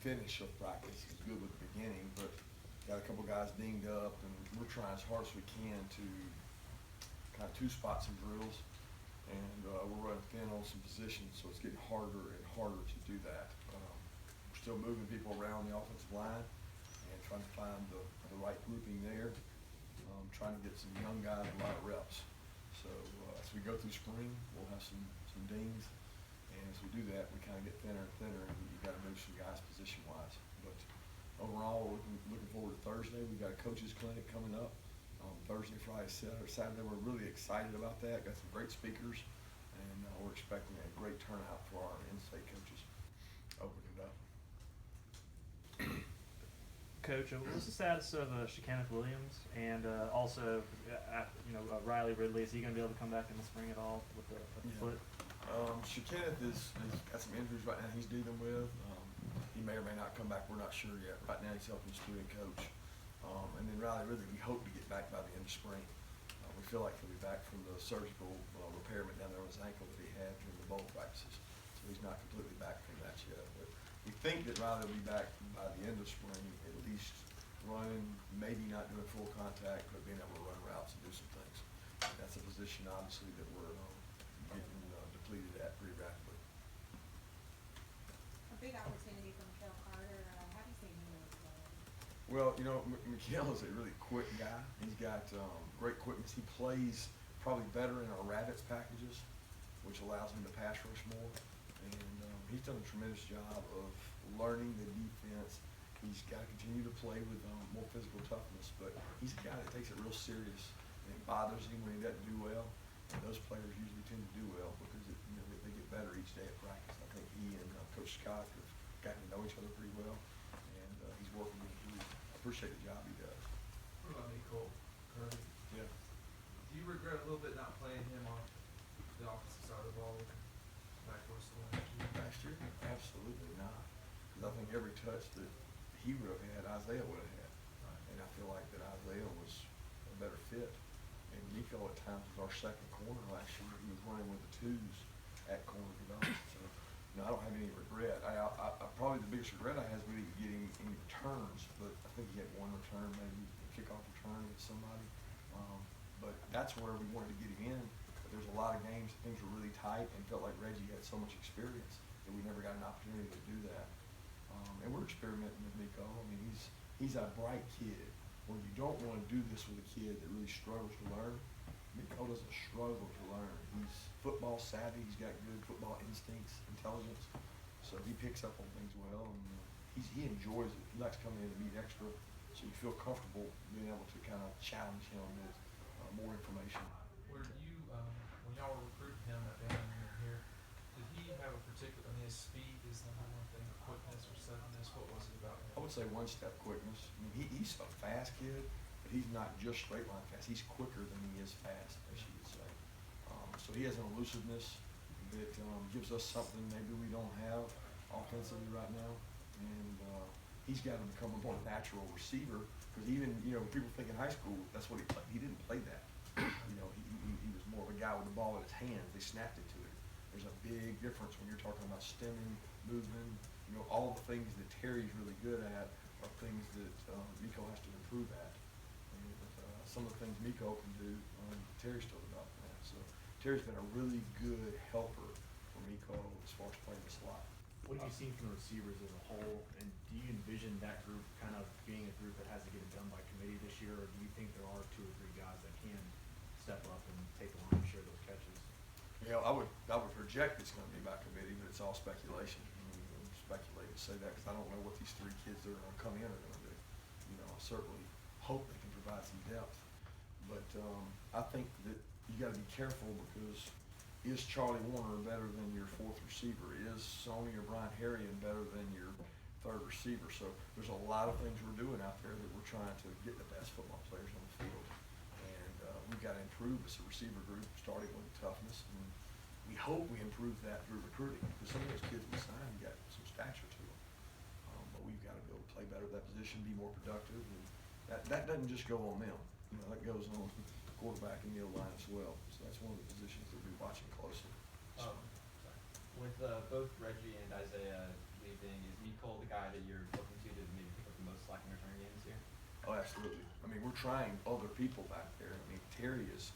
finish of practice. He was good with the beginning, but got a couple guys dinged up, and we're trying as hard as we can to kind of two spots and drills, and we're running thin on some positions, so it's getting harder and harder to do that. We're still moving people around the offensive line and trying to find the right grouping there. Trying to get some young guys a lot of reps. So as we go through spring, we'll have some dings, and as we do that, we kind of get thinner and thinner, and you got to move some guys position-wise. But overall, we're looking forward to Thursday. We've got a coaches clinic coming up Thursday, Friday, Saturday. We're really excited about that. Got some great speakers, and we're expecting a great turnout for our in-state coaches. Opening it up. Coach, what's the status of Kenneth Williams and also, Riley Ridley? Is he going to be able to come back in the spring at all with the foot? Kenneth is got some injuries right now he's dealing with. He may or may not come back. We're not sure yet. Right now he's helping student coach. And then Riley Ridley, we hope to get back by the end of spring. We feel like he'll be back from the surgical repairment down there on his ankle that he had during the bowl practices. So he's not completely back from that yet. But we think that Riley will be back by the end of spring, at least running, maybe not doing full contact, but being able to run routes and do some things. And that's a position, obviously, that we're getting depleted at pretty rapidly. A big opportunity for Mikael Carter. How do you see him developing? Well, Mikael is a really quick guy. He's got great quickness. He plays probably better in our rabbits packages, which allows him to pass rush more. And he's done a tremendous job of learning the defense. He's got to continue to play with more physical toughness, but he's a guy that takes it real serious, and it bothers him when he doesn't do well. And those players usually tend to do well because they get better each day at practice. I think he and Coach Scott have gotten to know each other pretty well, and he's working with him. I appreciate the job he does. What about Nicole Kirby? Yeah. Do you regret a little bit not playing him on the offensive side of the ball back towards the Last year? Absolutely not. Because I think every touch that he would have had, Isaiah would have had. Right. And I feel like that Isaiah was a better fit. And Nico at times was our second corner last year. He was running with the twos at corner development. So, I don't have any regret. I probably the biggest regret I have is we didn't get any returns, but I think he had one return, maybe a kickoff return with somebody. But that's where we wanted to get him in. But there's a lot of games that things were really tight and felt like Reggie had so much experience that we never got an opportunity to do that. And we're experimenting with Nico. I mean, he's a bright kid. Where you don't want to do this with a kid that really struggles to learn. Nico doesn't struggle to learn. He's football savvy. He's got good football instincts, intelligence. So he picks up on things well, and he enjoys it. He likes coming in to meet extra, so you feel comfortable being able to kind of challenge him with more information. Were you, when y'all were recruiting him at down here, did he have a particular, his speed is the number one thing, quickness or suddenness? What was it about him? I would say one-step quickness. I mean, he's a fast kid, but he's not just straight line fast. He's quicker than he is fast, as you would say. So he has an elusiveness that gives us something maybe we don't have offensively right now. And he's got to become a more natural receiver because even, people think in high school that's what he played. He didn't play that. He was more of a guy with the ball in his hands. They snapped it to him. There's a big difference when you're talking about stemming, moving, all the things that Terry's really good at are things that Miko has to improve at. And some of the things Miko can do, Terry's still developing that. So Terry's been a really good helper for Miko as far as playing the slot. What have you seen from the receivers as a whole, and do you envision that group kind of being a group that has to get it done by committee this year, or do you think there are 2 or 3 guys that can step up and take the line and share those catches? Yeah, I would project it's going to be by committee, but it's all speculation. I'm speculating to say that because I don't know what these 3 kids that are going to come in are going to do. I certainly hope they can provide some depth, but I think that you got to be careful because is Charlie Warner better than your 4th receiver? Is Sony or Brian Harrion better than your 3rd receiver? So there's a lot of things we're doing out there that we're trying to get the best football players on the field. We've got to improve as a receiver group, starting with toughness, and we hope we improve that through recruiting. Because some of those kids we signed got some stature to them, but we've got to be able to play better at that position, be more productive, and that doesn't just go on them. That goes on the quarterback and the O-line as well. So that's one of the positions that we're watching closely. With both Reggie and Isaiah anything, is Nicole the guy that you're looking to maybe pick up the most slack in return games here? Oh, absolutely. I mean, we're trying other people back there. I mean, Terry is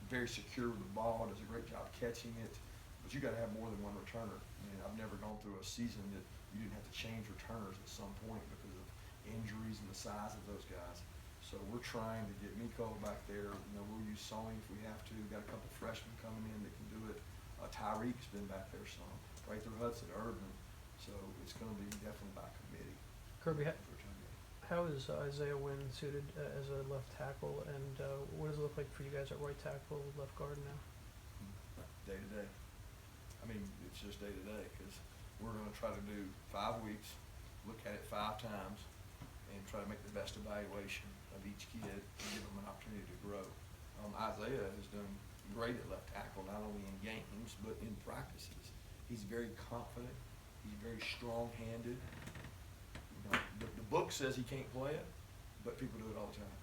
very secure with the ball, does a great job catching it, but you got to have more than one returner. I mean, I've never gone through a season that you didn't have to change returners at some point because of injuries and the size of those guys. So we're trying to get Miko back there. You know, we'll use Sony if we have to. We've got a couple freshmen coming in that can do it. Tyreek's been back there some, right through Hudson, Urban. So it's going to be definitely by committee. Kirby, how is Isaiah Wynn suited as a left tackle, and what does it look like for you guys at right tackle, left guard now? Day to day. I mean, it's just day to day because we're going to try to do 5 weeks, look at it 5 times, and try to make the best evaluation of each kid and give them an opportunity to grow. Isaiah has done great at left tackle, not only in games but in practices. He's very confident. He's very strong-handed. You know, the book says he can't play it, but people do it all the time.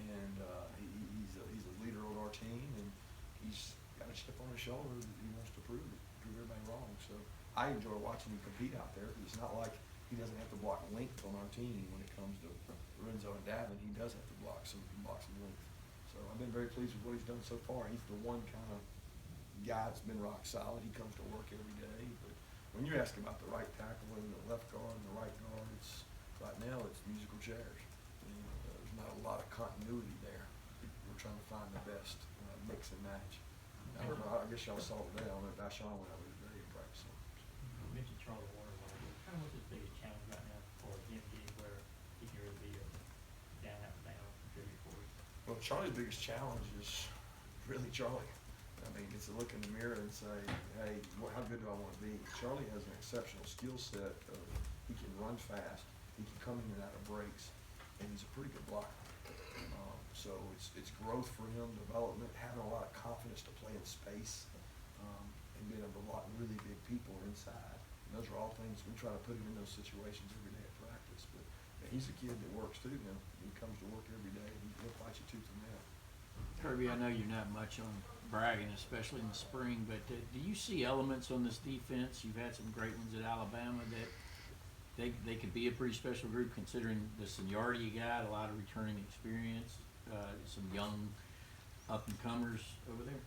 And he's a leader on our team, and he's got a chip on his shoulder that he wants to prove everybody wrong. So I enjoy watching him compete out there because it's not like he doesn't have to block length on our team when it comes to Lorenzo and Davin. He does have to block some length. So I've been very pleased with what he's done so far. He's the one kind of guy that's been rock solid. He comes to work every day. But when you ask about the right tackle and the left guard and the right guard, right now it's musical chairs. And, there's not a lot of continuity there. We're trying to find the best mix and match. I don't know, I guess y'all saw it today. I don't know if Dashawn went over today in practice. You mentioned Charlie Warner. Kind of what's his biggest challenge right now for him getting where he can really be a down contributor for you? Well, Charlie's biggest challenge is really Charlie. I mean, it's to look in the mirror and say, hey, how good do I want to be? Charlie has an exceptional skill set of he can run fast, he can come in and out of breaks, and he's a pretty good blocker. So it's growth for him, development, having a lot of confidence to play in space, and being able to block really big people inside. And those are all things we try to put him in those situations every day at practice. But he's a kid that works too now. He comes to work every day, and he'll fight you tooth and nail. Kirby, I know you're not much on bragging, especially in the spring, but do you see elements on this defense? You've had some great ones at Alabama that they could be a pretty special group considering the seniority you got, a lot of returning experience, some young up-and-comers over there?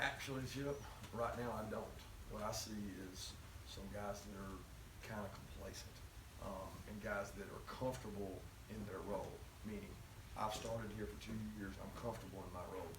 Actually, Chip, right now I don't. What I see is some guys that are kind of complacent, and guys that are comfortable in their role, meaning I've started here for 2 years, I'm comfortable in my role.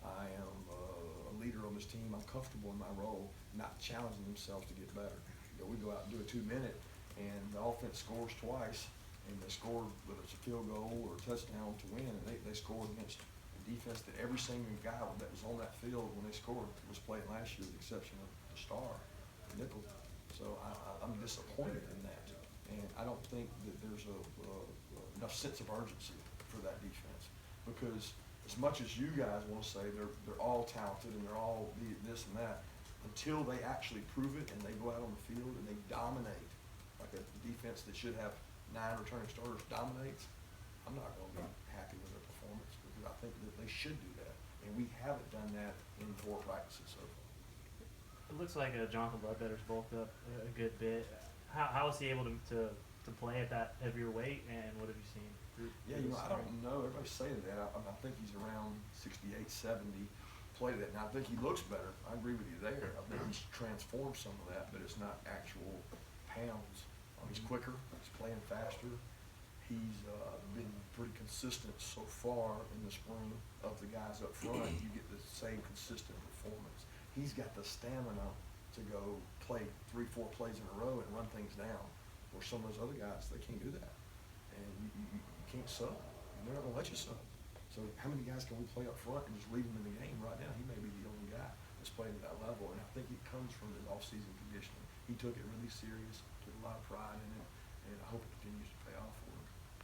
I am a leader on this team, I'm comfortable in my role, not challenging themselves to get better. You know, we go out and do a 2-minute, and the offense scores twice, and they scored whether it's a field goal or a touchdown to win, and they scored against a defense that every single guy that was on that field when they scored was playing last year, with the exception of the star, Nickel. So I'm disappointed in that, and I don't think that there's enough sense of urgency for that defense, because as much as you guys want to say they're all talented and they're all this and that, until they actually prove it and they go out on the field and they dominate, like a defense that should have 9 returning starters dominates, I'm not going to be happy with their performance, because I think that they should do that, and we haven't done that in 4 practices so far. It looks like Jonathan Ledbetter's bulked up a good bit. How is he able to play at that heavier weight, and what have you seen? Yeah, you know, I don't know. Everybody's saying that. I think he's around 68, 70. Played that. Now I think he looks better. I agree with you there. I think he's transformed some of that, but it's not actual pounds. He's quicker. He's playing faster. He's been pretty consistent so far in the spring of the guys up front. You get the same consistent performance. He's got the stamina to go play 3-4 plays in a row and run things down, where some of those other guys, they can't do that. And you can't sub. They're not going to let you sub. So how many guys can we play up front and just leave them in the game? Right now, he may be the only guy that's playing at that level, and I think it comes from his off-season conditioning. He took it really serious, took a lot of pride in it, and I hope it continues to pay off for him.